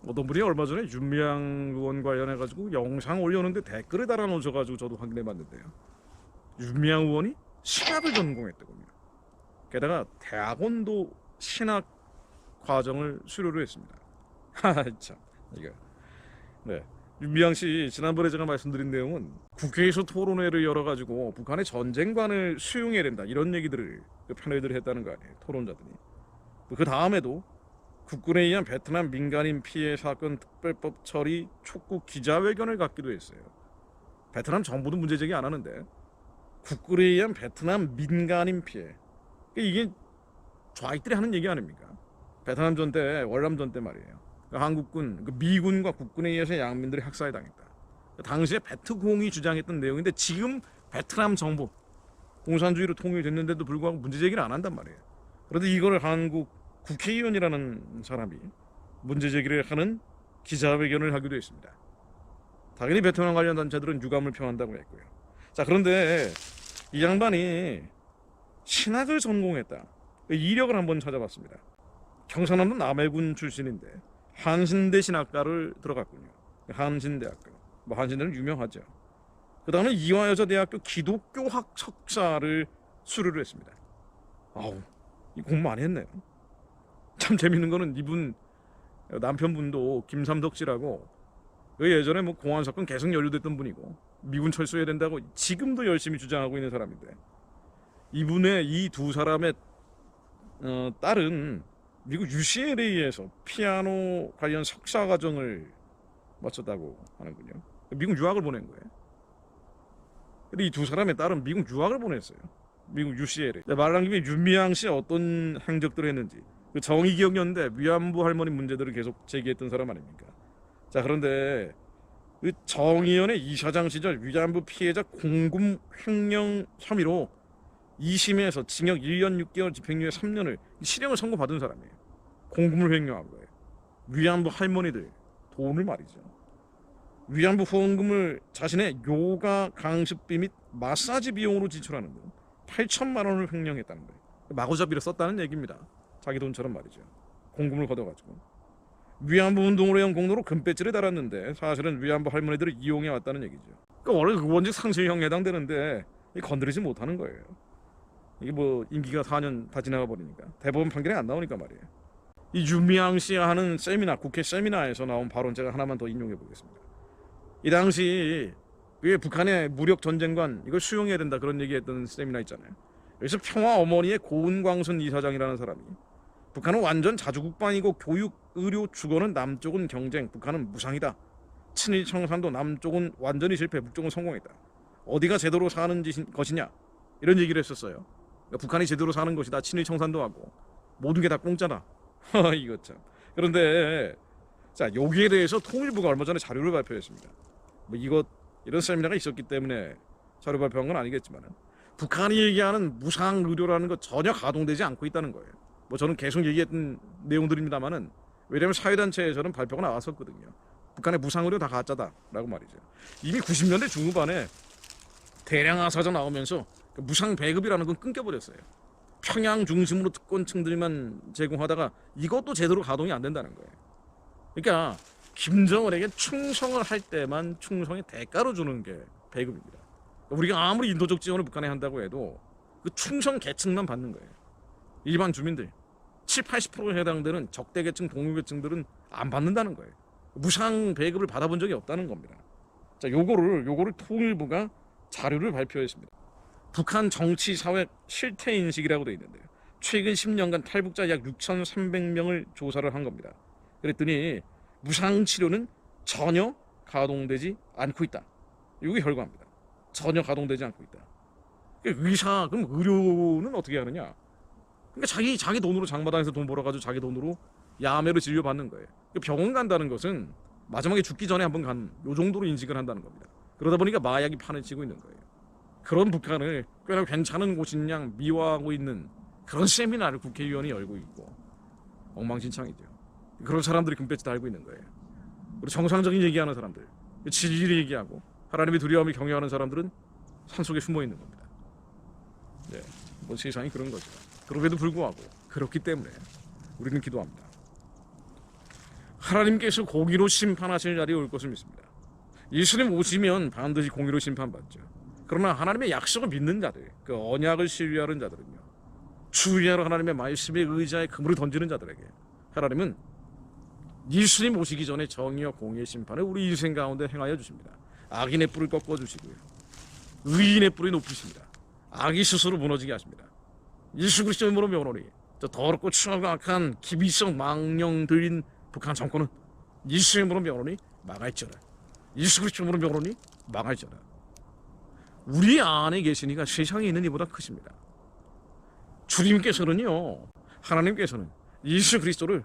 어떤 분이 얼마 전에 윤미향 의원 관련해가지고 영상 올려놓는데 댓글을 달아놓으셔가지고 저도 확인해봤는데요. 윤미향 의원이 신학을 전공했더군요. 게다가 대학원도 신학 과정을 수료를 했습니다. 하참 이거. 네. 윤미향 씨 지난번에 제가 말씀드린 내용은 국회에서 토론회를 열어가지고 북한의 전쟁관을 수용해야 된다 이런 얘기들을 패널들이 했다는 거 아니에요. 토론자들이. 그 다음에도 국군에 의한 베트남 민간인 피해 사건 특별법 처리 촉구 기자회견을 갖기도 했어요. 베트남 정부도 문제 제기 안 하는데 국군에 의한 베트남 민간인 피해, 이게 좌익들이 하는 얘기 아닙니까? 베트남전 때, 월남전 때 말이에요. 한국군, 미군과 국군에 의해서 양민들이 학살당했다. 당시에 베트공이 주장했던 내용인데 지금 베트남 정부 공산주의로 통일됐는데도 불구하고 문제 제기를 안 한단 말이에요. 그런데 이걸 한국 국회의원이라는 사람이 문제 제기를 하는 기자회견을 하기도 했습니다. 당연히 베트남 관련 단체들은 유감을 표한다고 했고요. 자, 그런데 이 양반이 신학을 전공했다. 이력을 한번 찾아봤습니다. 경상남도 남해군 출신인데 한신대 신학과를 들어갔군요. 한신대학교. 한신대는 유명하죠. 그 다음에 이화여자대학교 기독교학 석사를 수료를 했습니다. 아우, 이 공부 많이 했네요. 참 재밌는 거는 이분 남편분도 김삼덕 씨라고 예전에 뭐 공안 사건 계속 연루됐던 분이고 미군 철수해야 된다고 지금도 열심히 주장하고 있는 사람인데 이분의 이 두 사람의 딸은 미국 UCLA에서 피아노 관련 석사 과정을 마쳤다고 하는군요. 미국 유학을 보낸 거예요. 근데 이 두 사람의 딸은 미국 유학을 보냈어요. 미국 UCLA. 말한 김에 윤미향 씨 어떤 행적들을 했는지 그 정의기억연대 위안부 할머니 문제들을 계속 제기했던 사람 아닙니까? 자, 그런데 그 정의연의 이사장 시절 위안부 피해자 공금 횡령 혐의로 2심에서 징역 1년 6개월 집행유예 3년을 실형을 선고받은 사람이에요. 공금을 횡령한 거예요. 위안부 할머니들 돈을 말이죠. 위안부 후원금을 자신의 요가 강습비 및 마사지 비용으로 지출하는 등 8천만 원을 횡령했다는 거예요. 마구잡이로 썼다는 얘기입니다. 자기 돈처럼 말이죠. 공금을 걷어가지고 위안부 운동으로 한 공로로 금배지를 달았는데 사실은 위안부 할머니들을 이용해 왔다는 얘기죠. 그러니까 원래 그 원직 상실형에 해당되는데 건드리지 못하는 거예요. 이게 뭐 임기가 4년 다 지나가 버리니까 대법원 판결이 안 나오니까 말이에요. 이 윤미향 씨가 하는 세미나, 국회 세미나에서 나온 발언 제가 하나만 더 인용해 보겠습니다. 이 당시 왜 북한의 무력 전쟁관 이걸 수용해야 된다 그런 얘기했던 세미나 있잖아요. 여기서 평화 어머니의 고은광순 이사장이라는 사람이 북한은 완전 자주국방이고 교육, 의료, 주거는 남쪽은 경쟁, 북한은 무상이다. 친일 청산도 남쪽은 완전히 실패, 북쪽은 성공했다. 어디가 제대로 사는 것이냐 이런 얘기를 했었어요. 그러니까 북한이 제대로 사는 것이다. 친일 청산도 하고 모든 게 다 공짜다. 이거 참. 그런데 자, 여기에 대해서 통일부가 얼마 전에 자료를 발표했습니다. 뭐 이런 세미나가 있었기 때문에 자료 발표한 건 아니겠지만 북한이 얘기하는 무상 의료라는 것 전혀 가동되지 않고 있다는 거예요. 뭐 저는 계속 얘기했던 내용들입니다만은 왜냐하면 사회단체에서는 발표가 나왔었거든요. 북한의 무상 의료 다 가짜다라고 말이죠. 이미 90년대 중후반에 대량 하사자 나오면서 그 무상 배급이라는 건 끊겨버렸어요. 평양 중심으로 특권층들만 제공하다가 이것도 제대로 가동이 안 된다는 거예요. 그러니까 김정은에게 충성을 할 때만 충성의 대가로 주는 게 배급입니다. 우리가 아무리 인도적 지원을 북한에 한다고 해도 그 충성 계층만 받는 거예요. 일반 주민들 70-80%에 해당되는 적대계층, 동료계층들은 안 받는다는 거예요. 무상 배급을 받아본 적이 없다는 겁니다. 자, 요거를 통일부가 자료를 발표했습니다. 북한 정치 사회 실태 인식이라고 되어 있는데요. 최근 10년간 탈북자 약 6,300명을 조사를 한 겁니다. 그랬더니 무상 치료는 전혀 가동되지 않고 있다. 이게 결과입니다. 전혀 가동되지 않고 있다. 의사, 그럼 의료는 어떻게 하느냐? 그러니까 자기 돈으로 장마당에서 돈 벌어가지고 자기 돈으로 야매로 진료받는 거예요. 병원 간다는 것은 마지막에 죽기 전에 한번 요 정도로 인식을 한다는 겁니다. 그러다 보니까 마약이 판을 치고 있는 거예요. 그런 북한을 꽤나 괜찮은 곳인 양 미화하고 있는 그런 세미나를 국회의원이 열고 있고 엉망진창이죠. 그런 사람들이 금배지 달고 있는 거예요. 그리고 정상적인 얘기하는 사람들, 진리를 얘기하고 하나님의 두려움을 경외하는 사람들은 산속에 숨어 있는 겁니다. 네, 뭐 세상이 그런 거죠. 그럼에도 불구하고 그렇기 때문에 우리는 기도합니다. 하나님께서 공의로 심판하실 날이 올 것을 믿습니다. 예수님 오시면 반드시 공의로 심판받죠. 그러나 하나님의 약속을 믿는 자들, 그 언약을 신뢰하는 자들은요, 주의하러 하나님의 말씀에 의지하여 그물을 던지는 자들에게 하나님은 예수님 오시기 전에 정의와 공의의 심판을 우리 인생 가운데 행하여 주십니다. 악인의 뿔을 꺾어 주시고요, 의인의 뿔을 높이십니다. 악이 스스로 무너지게 하십니다. 예수 그리스도의 이름으로 명하노니 저 더럽고 추하고 악한 기비성 망령들인 북한 정권은 예수의 이름으로 명하노니 망할지어다. 예수 그리스도의 이름으로 명하노니 망할지어다. 우리 안에 계시니까 세상에 있는 이보다 크십니다. 주님께서는요, 하나님께서는 예수 그리스도를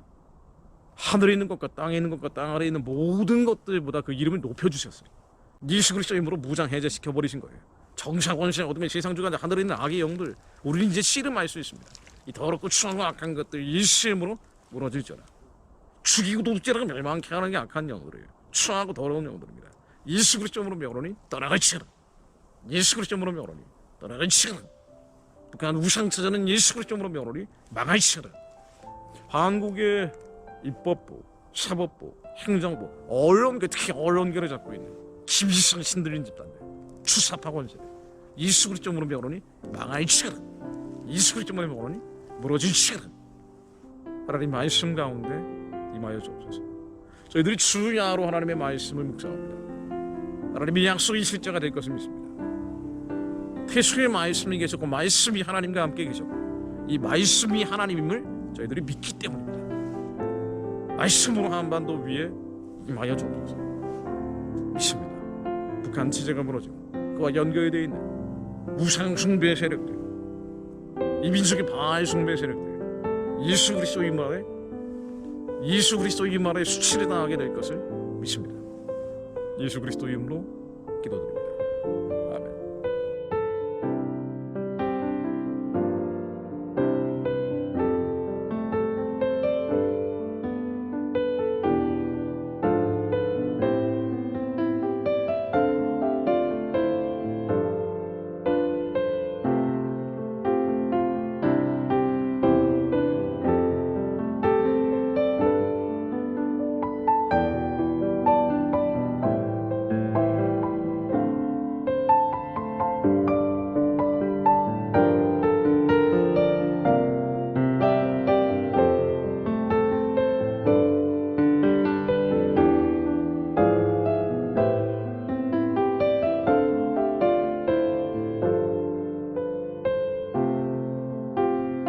하늘에 있는 것과 땅에 있는 것과 땅 아래에 있는 모든 것들보다 그 이름을 높여주셨어요. 예수 그리스도의 이름으로 무장 해제시켜버리신 거예요. 정사 권세 어둠의 세상 주관 하늘에 있는 악의 영들, 우리는 이제 씨름할 수 있습니다. 이 더럽고 추하고 악한 것들 예수의 이름으로 무너질지어다. 죽이고 도둑질하고 멸망케 하는 게 악한 영들이에요. 추하고 더러운 영들입니다. 예수 그리스도의 이름으로 명하노니 떠나갈지어다. 예수 그리스도의 이름으로 명하노니 떠나갈지어다. 북한 우상처자는 예수 그리스도의 이름으로 명하노니 망할지어다. 한국의 입법부, 사법부, 행정부, 언론계, 특히 언론계를 잡고 있는 기비성 신들린 집단들, 추사파 권세, 예수 그리스도의 이름으로 명하노니 망할지어다. 예수 그리스도의 이름으로 명하노니 무너질지어다. 하나님 말씀 가운데 임하여 주옵소서. 저희들이 주야로 하나님의 말씀을 묵상합니다. 하나님의 약속이 실제가 될 것을 믿습니다. 태초에 말씀이 계셨고 말씀이 하나님과 함께 계셨고 이 말씀이 하나님임을 저희들이 믿기 때문입니다. 말씀으로 한반도 위에 임하여 주옵소서. 믿습니다. 북한 체제가 무너지고 그와 연결되어 있는 우상 숭배 세력들, 이 민족의 바알 숭배 세력들, 예수 그리스도의 말에 수치를 당하게 될 것을 믿습니다. 예수 그리스도의 이름으로 기도드립니다.